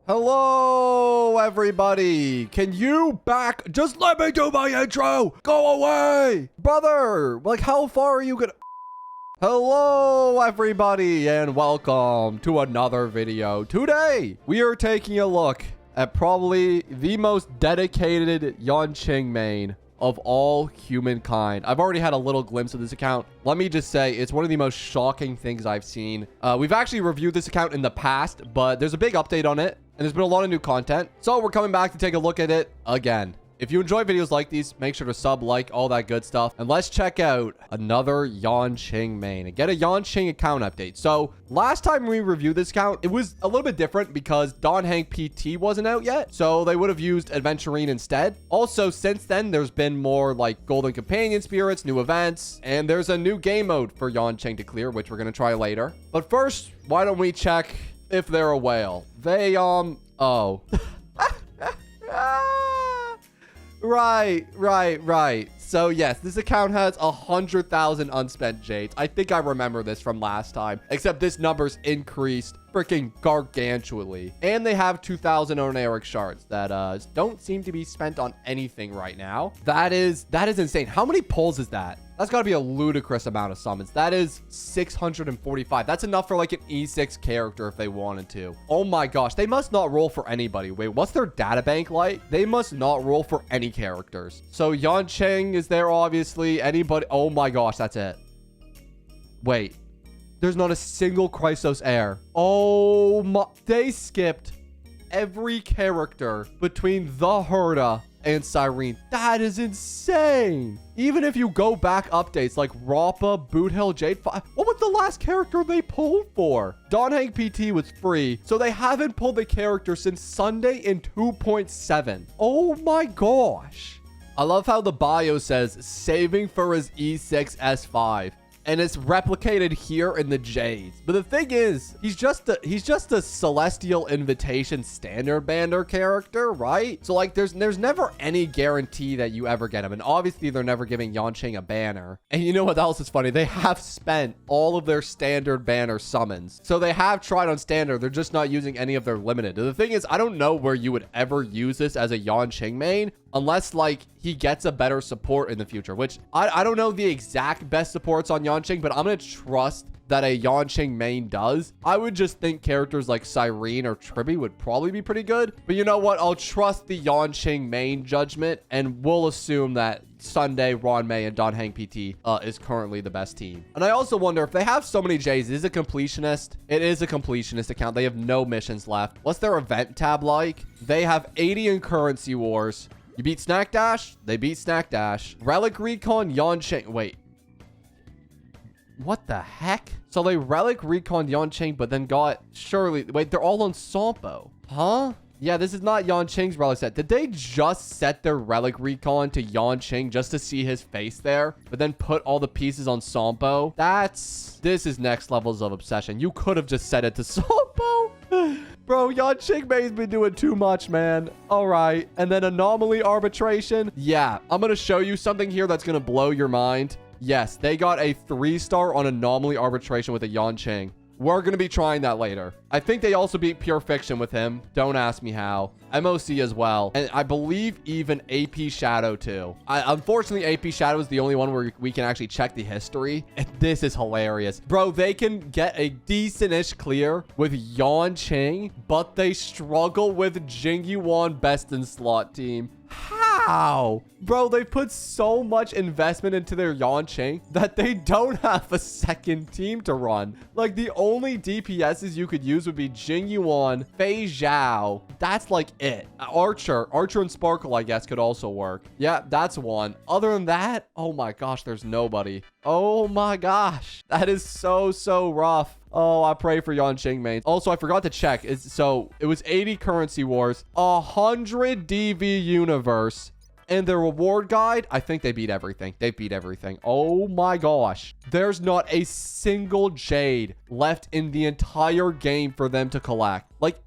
Hello, everybody. Can you back? Just let me do my intro. Go away. Brother, like, how far are you gonna... Hello, everybody, and welcome to another video. Today, we are taking a look at probably the most dedicated Yanqing Main of all humankind. I've already had a little glimpse of this account. Let me just say, it's one of the most shocking things I've seen. We've actually reviewed this account in the past, but there's a big update on it, and there's been a lot of new content. So we're coming back to take a look at it again. If you enjoy videos like these, make sure to sub, like, all that good stuff. And let's check out another Yanqing Main and get a Yanqing account update. So last time we reviewed this account, it was a little bit different because Yanqing PT wasn't out yet. So they would have used Adventurine instead. Also, since then, there's been more like Golden Companion Spirits, new events, and there's a new game mode for Yanqing to clear, which we're going to try later. But first, why don't we check if they're a whale? They, oh. Right. So yes, this account has 100,000 unspent jades. I think I remember this from last time, except this number's increased freaking gargantually. And they have 2,000 Oneric shards that don't seem to be spent on anything right now. That is insane. How many pulls is that? That's got to be a ludicrous amount of summons. That is 645. That's enough for like an E6 character if they wanted to. Oh my gosh. They must not roll for anybody. Wait, what's their data bank like? They must not roll for any characters. So Yanqing is there, obviously. Anybody? Oh my gosh, that's it. Wait. There's not a single Chrysos heir. Oh my. They skipped every character between the Herda and Cyrene. That is insane. Even if you go back updates like Rappa, Boot Hill, Jade 5, what was the last character they pulled for? Yanqing PT was free, so they haven't pulled the character since Sunday in 2.7. Oh my gosh. I love how the bio says saving for his E6S5. And it's replicated here in the Jades. But the thing is, he's just a Celestial Invitation standard banner character, right? So like there's never any guarantee that you ever get him. And obviously they're never giving Yanqing a banner. And you know what else is funny? They have spent all of their standard banner summons. So they have tried on standard. They're just not using any of their limited. And the thing is, I don't know where you would ever use this as a Yanqing main. Unless, like, he gets a better support in the future, which I don't know the exact best supports on Yanqing, but I'm going to trust that a Yanqing main does. I would just think characters like Cyrene or Tribby would probably be pretty good. But you know what? I'll trust the Yanqing main judgment, and we'll assume that Sunday, Ron May, and Yanqing PT is currently the best team. And I also wonder if they have so many J's, is it a completionist? It is a completionist account. They have no missions left. What's their event tab like? They have 80 in Currency Wars. You beat Snack Dash? They beat Snack Dash. Relic Recon, Yanqing. Wait. What the heck? So they Relic Recon Yanqing, but then got surely... Wait, they're all on Sampo. Huh? Yeah, this is not Yanqing's relic set. Did they just set their Relic Recon to Yanqing just to see his face there, but then put all the pieces on Sampo? This is next levels of obsession. You could have just set it to Sampo. Bro, Yanqing Main's been doing too much, man. All right. And then Anomaly arbitration. Yeah, I'm going to show you something here that's going to blow your mind. Yes, they got a 3-star on Anomaly arbitration with a Yanqing. We're going to be trying that later. I think they also beat Pure Fiction with him. Don't ask me how. MOC as well. And I believe even AP Shadow too. Unfortunately, AP Shadow is the only one where we can actually check the history. And this is hilarious. Bro, they can get a decent-ish clear with Yanqing, but they struggle with Jingyuan best in slot team. How? Bro, they put so much investment into their Yanqing that they don't have a second team to run. Like, the only DPSs you could use would be Jingyuan, Fei Zhao. That's like it. Archer and Sparkle, I guess, could also work. Yeah, that's one. Other than that, oh my gosh, there's nobody. Oh my gosh. That is so rough. Oh, I pray for Yanqing Main. Also, I forgot to check. So it was 80 Currency Wars, 100 DV Universe, and the reward guide, I think they beat everything. They beat everything. Oh my gosh. There's not a single Jade left in the entire game for them to collect. Like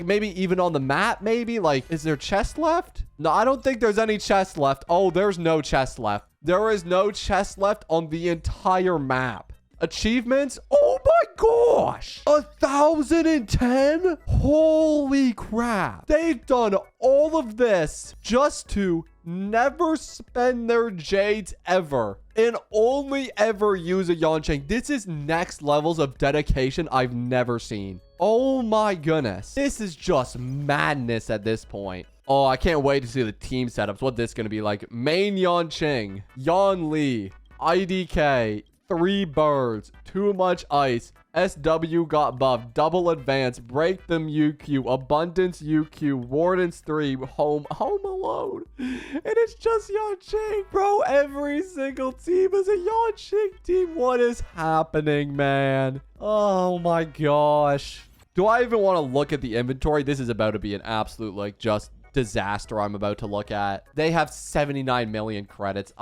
maybe even on the map, maybe? Like, is there chest left? No, I don't think there's any chest left. Oh, there's no chest left. There is no chest left on the entire map. Achievements? Oh Oh my gosh. 1,010? Holy crap. They've done all of this just to never spend their jades ever and only ever use a Yanqing. This is next levels of dedication I've never seen. Oh my goodness. This is just madness at this point. Oh, I can't wait to see the team setups. What this is going to be like. Main Yanqing, Yan Li, IDK, 3 birds, too much ice, SW got buffed, double advance, break them UQ, abundance UQ, wardens 3, home alone. And it's just Yanqing, bro. Every single team is a Yanqing team. What is happening, man? Oh my gosh. Do I even want to look at the inventory? This is about to be an absolute, like, just disaster I'm about to look at. They have 79 million credits.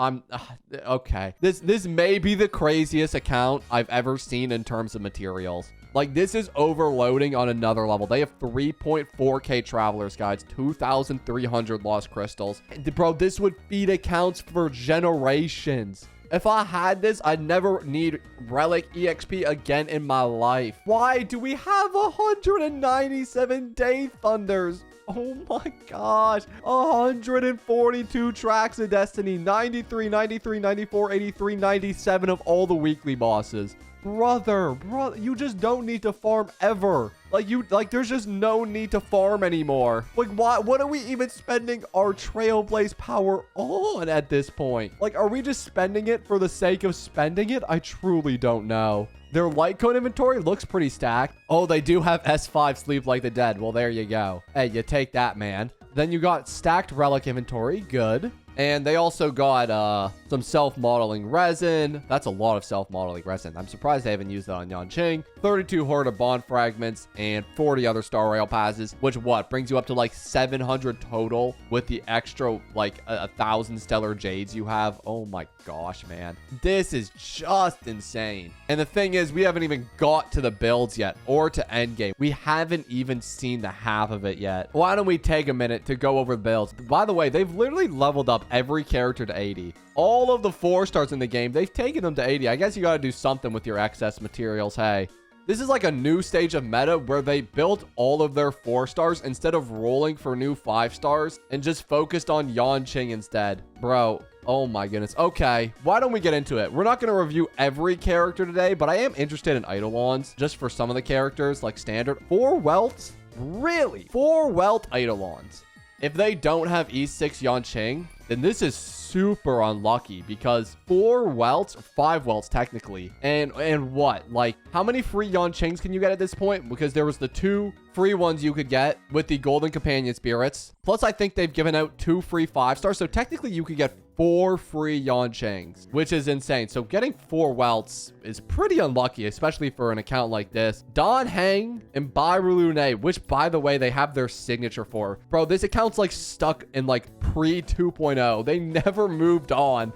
Okay. This may be the craziest account I've ever seen in terms of materials. Like, this is overloading on another level. They have 3.4k travelers, guys. 2,300 lost crystals. Bro, this would feed accounts for generations. If I had this, I'd never need Relic EXP again in my life. Why do we have 197 Day Thunders? Oh my gosh. 142 tracks of Destiny. 93, 93, 94, 83, 97 of all the weekly bosses. Brother, you just don't need to farm ever. There's just no need to farm anymore. Like, what are we even spending our Trailblaze power on at this point? Like, are we just spending it for the sake of spending it? I truly don't know. Their light cone inventory looks pretty stacked. Oh, they do have S5 Sleep Like the Dead. Well, there you go. Hey, you take that, man. Then you got stacked relic inventory. Good. And they also got some self-modeling resin. That's a lot of self-modeling resin. I'm surprised they haven't used that on Yanqing. 32 Horde of Bond Fragments and 40 other Star Rail passes, which brings you up to like 700 total with the extra like 1,000 Stellar Jades you have. Oh my gosh, man. This is just insane. And the thing is, we haven't even got to the builds yet or to Endgame. We haven't even seen the half of it yet. Why don't we take a minute to go over the builds? By the way, they've literally leveled up every character to 80. All of the 4-stars in the game, they've taken them to 80. I guess you got to do something with your excess materials. Hey, this is like a new stage of meta where they built all of their 4-stars instead of rolling for new 5-stars and just focused on Yanqing instead. Bro, oh my goodness. Okay, why don't we get into it? We're not going to review every character today, but I am interested in Eidolons just for some of the characters, like standard. 4 welts? Really? 4 welt Eidolons. If they don't have E6 Yanqing, then this is super unlucky because 4 welts, 5 welts technically. And what? Like, how many free Yanqings can you get at this point? Because there was the 2 free ones you could get with the Golden Companion Spirits. Plus, I think they've given out 2 free 5-stars. So technically, you could get 4 free Yanqings, which is insane. So getting 4 welts is pretty unlucky, especially for an account like this. Don Hang and Lune, which, by the way, they have their signature for. Bro, this account's like stuck in like pre 2.0. They never moved on.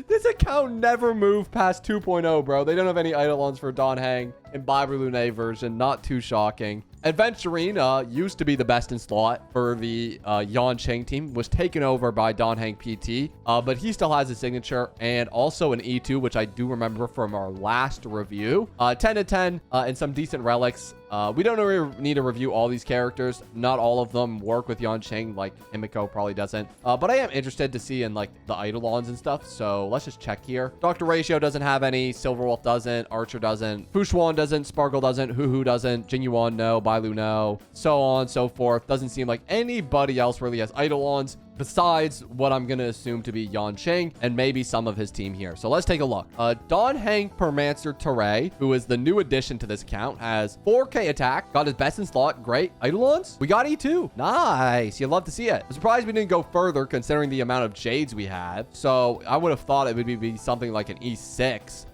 This account never moved past 2.0, bro. They don't have any Eidolons for Don Hang and Lune version. Not too shocking. Adventurine used to be the best in slot for the Yanqing team, was taken over by Don Hang PT, but he still has a signature and also an E2, which I do remember from our last review. 10 to 10 and some decent relics. We don't really need to review all these characters. Not all of them work with Yanqing, like Himiko probably doesn't. But I am interested to see in like the Eidolons and stuff. So let's just check here. Dr. Ratio doesn't have any. Silverwolf doesn't. Archer doesn't. Fushuan doesn't. Sparkle doesn't. Hoo doesn't. Jinyuan no. Bailu no. So on and so forth. Doesn't seem like anybody else really has Eidolons besides what I'm going to assume to be Yanqing and maybe some of his team here. So let's take a look. Don Hang Permancer Teray, who is the new addition to this account, has 4k attack, got his best in slot. Great. Eidolons? We got E2. Nice. You'd love to see it. I'm surprised we didn't go further considering the amount of Jades we have. So I would have thought it would be something like an E6.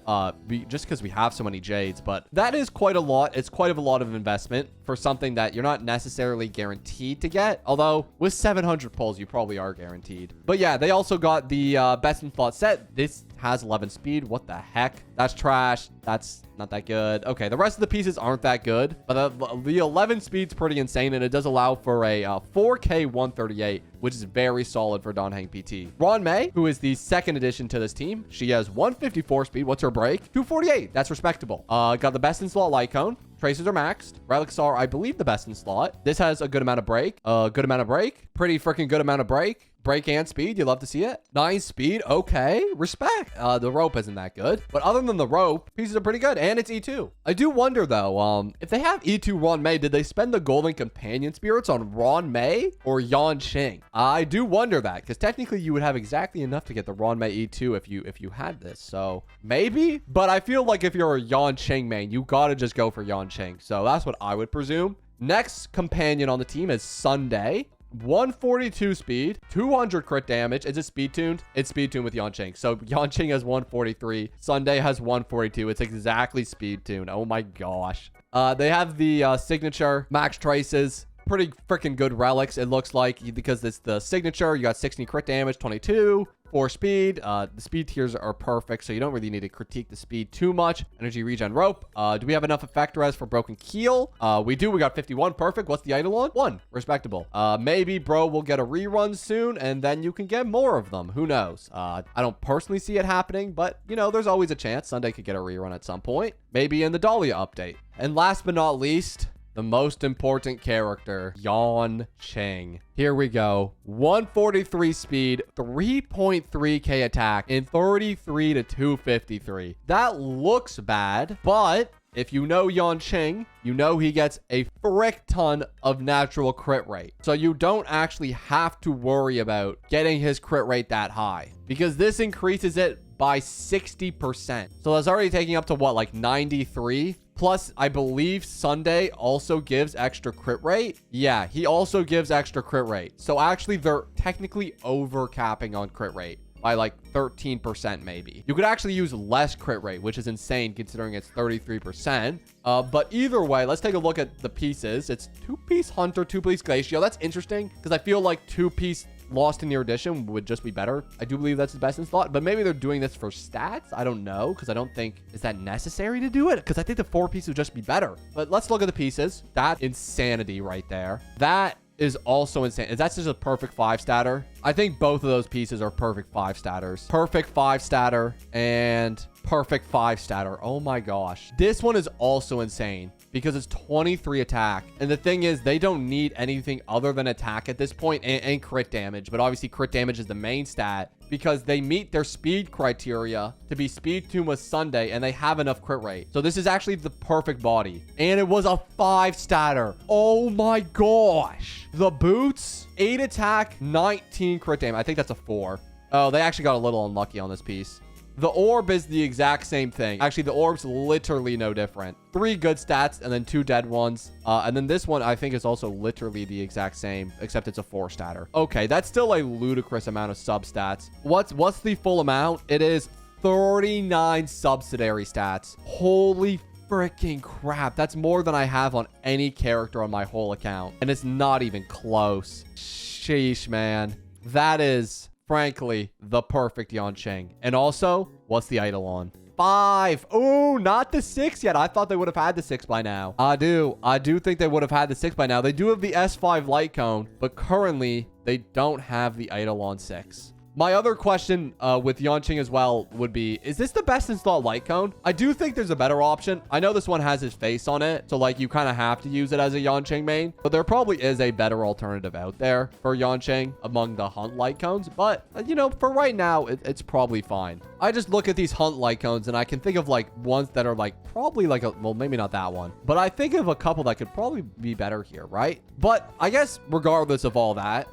Just because we have so many Jades, but that is quite a lot. It's quite a lot of investment for something that you're not necessarily guaranteed to get. Although with 700 pulls, you probably are guaranteed. But yeah, they also got the best in slot set. This has 11 speed. What the heck? That's trash. That's not that good. Okay, the rest of the pieces aren't that good, but the 11 speed's pretty insane, and it does allow for a 4K 138, which is very solid for Donhang PT. Ron Mei, who is the second addition to this team, she has 154 speed. What's her break? 248. That's respectable. Got the best in slot light cone. Traces are maxed. Relics are, I believe, the best in slot. This has a good amount of break. Good amount of break. Pretty freaking good amount of break. Break and speed. You love to see it. 9 speed. Okay. Respect. The rope isn't that good. But other than the rope, pieces are pretty good. And it's E2. I do wonder, though, if they have E2 Ron Mei, did they spend the golden companion spirits on Ron Mei or Yanqing? I do wonder that, because technically you would have exactly enough to get the Ron Mei E2 if you had this. So maybe. But I feel like if you're a Yanqing main, you gotta just go for Yanqing. So that's what I would presume. Next companion on the team is Sunday. 142 speed, 200 crit damage. Is it speed tuned? It's speed tuned with Yanqing. So Yanqing has 143. Sunday has 142. It's exactly speed tuned. Oh my gosh. They have the signature max traces. Pretty freaking good relics, it looks like, because it's the signature. You got 16 crit damage, 22. 4 speed. The speed tiers are perfect, so you don't really need to critique the speed too much. Energy regen rope. Do we have enough effect res for broken keel? We do. We got 51. Perfect. What's the Eidolon? 1. Respectable. Maybe bro will get a rerun soon, and then you can get more of them. Who knows? I don't personally see it happening, but you know, there's always a chance Sunday could get a rerun at some point. Maybe in the Dahlia update. And last but not least, the most important character, Yanqing. Here we go. 143 speed, 3.3k attack, and 33 to 253. That looks bad, but if you know Yanqing, you know he gets a frick ton of natural crit rate. So you don't actually have to worry about getting his crit rate that high, because this increases it by 60%. So that's already taking up to what, like 93? Plus, I believe Sunday also gives extra crit rate. Yeah, he also gives extra crit rate. So actually, they're technically over capping on crit rate by like 13% maybe. You could actually use less crit rate, which is insane considering it's 33%. But either way, let's take a look at the pieces. It's 2-piece Hunter, 2-piece Glacial. That's interesting because I feel like 2-piece Lost in Your Edition would just be better. I do believe that's the best in slot, but maybe they're doing this for stats. I don't know, because I don't think, is that necessary to do it? Because I think the 4-piece would just be better. But let's look at the pieces. That insanity right there. That is also insane. That's just a perfect 5-statter. I think both of those pieces are perfect 5-statters. Perfect 5-statter and perfect 5-statter. Oh my gosh. This one is also insane because it's 23 attack. And the thing is, they don't need anything other than attack at this point, and crit damage. But obviously, crit damage is the main stat because they meet their speed criteria to be speed tuned with Sunday, and they have enough crit rate. So this is actually the perfect body. And it was a 5-statter. Oh my gosh. The boots, 8 attack, 19 crit damage. I think that's a 4. Oh, they actually got a little unlucky on this piece. The orb is the exact same thing. Actually, the orb's literally no different. 3 good stats and then 2 dead ones. And then this one, I think, is also literally the exact same, except it's a 4-statter. Okay, that's still a ludicrous amount of sub-stats. What's the full amount? It is 39 subsidiary stats. Holy freaking crap. That's more than I have on any character on my whole account. And it's not even close. Sheesh, man. That is, frankly, the perfect Yanqing. And also, what's the Eidolon? 5. Oh, not the 6 yet. I thought they would have had the 6 by now. I do think they would have had the 6 by now. They do have the S5 light cone, but currently they don't have the Eidolon 6. My other question with Yanqing as well would be, is this the best in slot light cone? I do think there's a better option. I know this one has his face on it, so like you kind of have to use it as a Yanqing main, but there probably is a better alternative out there for Yanqing among the Hunt light cones. But you know, for right now, it's probably fine. I just look at these Hunt light cones and I can think of like ones that are like probably like well, maybe not that one, but I think of a couple that could probably be better here, right? But I guess regardless of all that,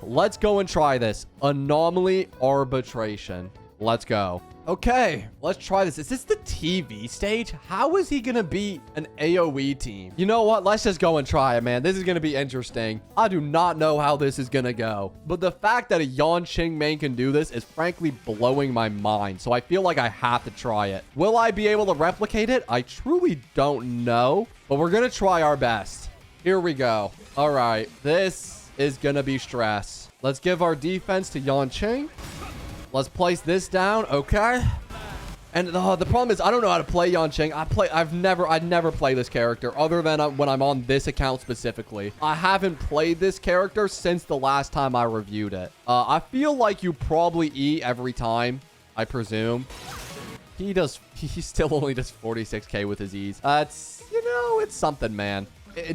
let's go and try this. Anomaly arbitration. Let's go. Okay, let's try this. Is this the TV stage? How is he gonna beat an AoE team? You know what? Let's just go and try it, man. This is gonna be interesting. I do not know how this is gonna go, but the fact that a Yanqing main can do this is frankly blowing my mind. So I feel like I have to try it. Will I be able to replicate it? I truly don't know, but we're gonna try our best. Here we go. All right, this is gonna be stress. Let's give our defense to Yanqing. Let's place this down. Okay. And the problem is I don't know how to play Yanqing. I'd never play this character other than when I'm on this account specifically. I haven't played this character since the last time I reviewed it. I feel like you probably E every time, I presume. He still only does 46k with his E's. It's something, man.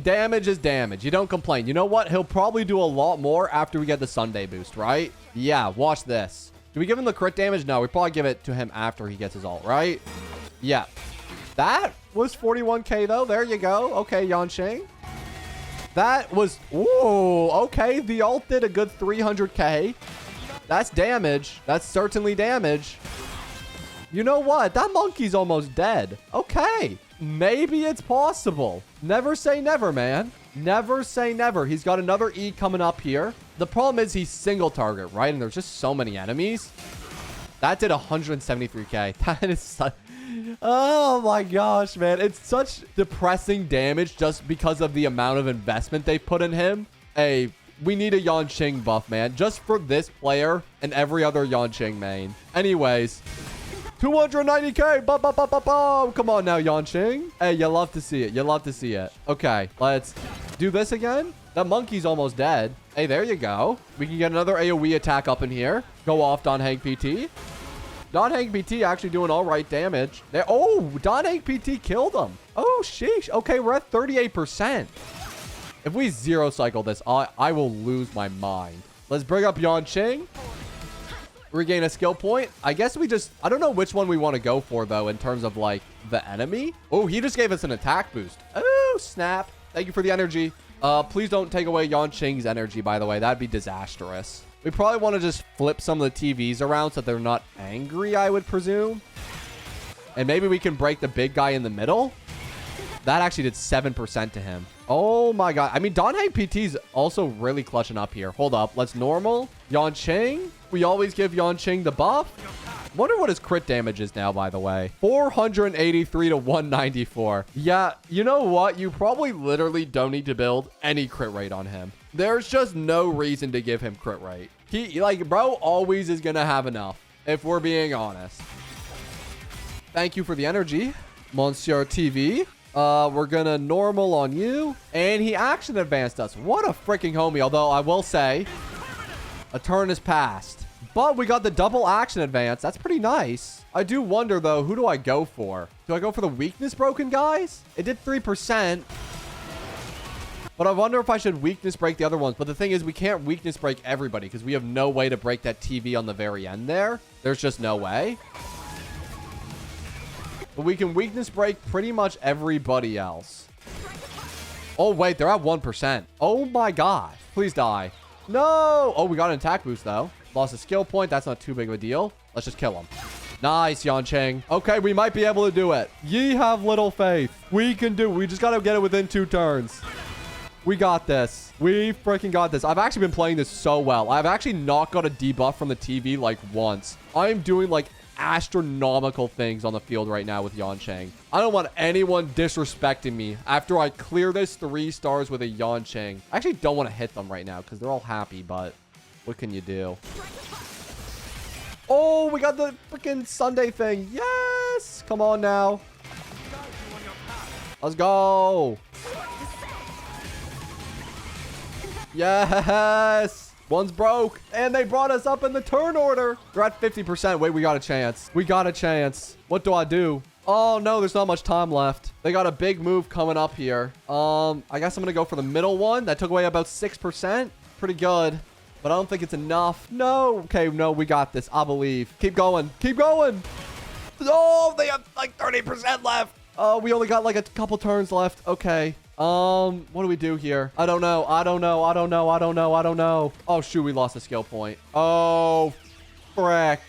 Damage is damage. You don't complain. You know what? He'll probably do a lot more after we get the Sunday boost, right? Yeah, watch this. Do we give him the crit damage? No, we probably give it to him after he gets his ult, right? Yeah. That was 41k, though. There you go. Okay, Yanqing. That was... Ooh, okay. The ult did a good 300k. That's damage. That's certainly damage. You know what? That monkey's almost dead. Okay. Maybe it's possible. Never say never, man. Never say never. He's got another E coming up here. The problem is he's single target, right? And there's just so many enemies. That did 173k. That is such... Oh my gosh, man. It's such depressing damage just because of the amount of investment they put in him. Hey, we need a Yanqing buff, man. Just for this player and every other Yanqing main. Anyways... 290k. Come on now, Yanqing. Hey, you love to see it. You love to see it. Okay, let's do this again. That monkey's almost dead. Hey, there you go. We can get another AoE attack up in here. Go off Don Hank PT. Don Hank PT actually doing all right damage. There. Oh, Don Hank PT killed him. Oh, sheesh. Okay, we're at 38%. If we zero cycle this, I will lose my mind. Let's bring up Yanqing. Regain a skill point. I guess we just... I don't know which one we want to go for, though, in terms of, like, the enemy. Oh, he just gave us an attack boost. Oh, snap. Thank you for the energy. Please don't take away Yanqing's energy, by the way. That'd be disastrous. We probably want to just flip some of the TVs around so they're not angry, I would presume. And maybe we can break the big guy in the middle. That actually did 7% to him. Oh, my God. I mean, Don Hank PT's also really clutching up here. Hold up. Let's normal. Yanqing. We always give Yanqing the buff. Wonder what his crit damage is now, by the way. 483 to 194. Yeah, you know what? You probably literally don't need to build any crit rate on him. There's just no reason to give him crit rate. He, like, bro, always is going to have enough, if we're being honest. Thank you for the energy, Monsieur TV. We're gonna normal on you. And he action advanced us. What a freaking homie. Although I will say, a turn has passed. But we got the double action advance. That's pretty nice. I do wonder, though, who do I go for? Do I go for the weakness broken guys? It did 3%. But I wonder if I should weakness break the other ones. But the thing is, we can't weakness break everybody because we have no way to break that TV on the very end there. There's just no way. But we can weakness break pretty much everybody else. Oh, wait. They're at 1%. Oh, my God. Please die. No. Oh, we got an attack boost, though. Lost a skill point. That's not too big of a deal. Let's just kill him. Nice, Yanqing. Okay, we might be able to do it. Ye have little faith. We can do it. We just got to get it within 2 turns. We got this. We freaking got this. I've actually been playing this so well. I've actually not got a debuff from the TV like once. I'm doing like astronomical things on the field right now with Yanqing. I don't want anyone disrespecting me after I clear this 3 stars with a Yanqing. I actually don't want to hit them right now because they're all happy, but what can you do? Oh, we got the freaking Sunday thing. Yes. Come on now. Let's go. Yes. One's broke. And they brought us up in the turn order. They're at 50%. Wait, we got a chance. We got a chance. What do I do? Oh, no, there's not much time left. They got a big move coming up here. I guess I'm going to go for the middle one. That took away about 6%. Pretty good. But I don't think it's enough. No. Okay, no, we got this. I believe. Keep going. Keep going. Oh, they have like 30% left. Oh, we only got like a couple turns left. Okay. What do we do here? I don't know. I don't know. I don't know. I don't know. I don't know. Oh, shoot. We lost a skill point. Oh, frick.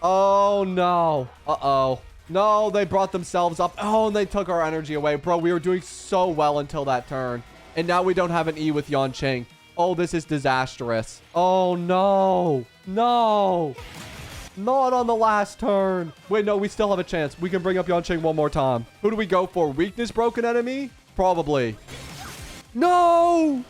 Oh, no. Uh-oh. No, they brought themselves up. Oh, and they took our energy away. Bro, we were doing so well until that turn. And now we don't have an E with Yanqing. Oh, this is disastrous. Oh, no. No. Not on the last turn. Wait, no, we still have a chance. We can bring up Yanqing one more time. Who do we go for? Weakness broken enemy? Probably. No!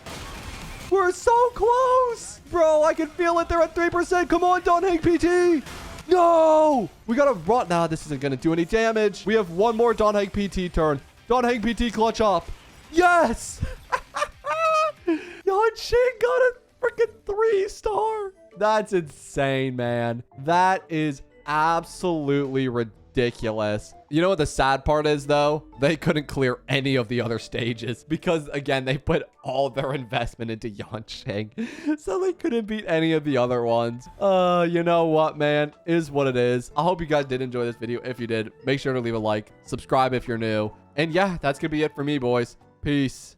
We're They're so close. Bro, I can feel it. They're at 3%. Come on, Yanqing PT. No. We got to run. Nah, this isn't going to do any damage. We have one more Yanqing PT turn. Yanqing PT clutch up. Yes. Yanqing got a freaking 3-star. That's insane, man. That is absolutely ridiculous. You know what the sad part is, though? They couldn't clear any of the other stages because, again, they put all their investment into Yanqing. So they couldn't beat any of the other ones. You know what, man? Is what it is. I hope you guys did enjoy this video. If you did, make sure to leave a like, subscribe if you're new. And yeah, that's gonna be it for me, boys. Peace.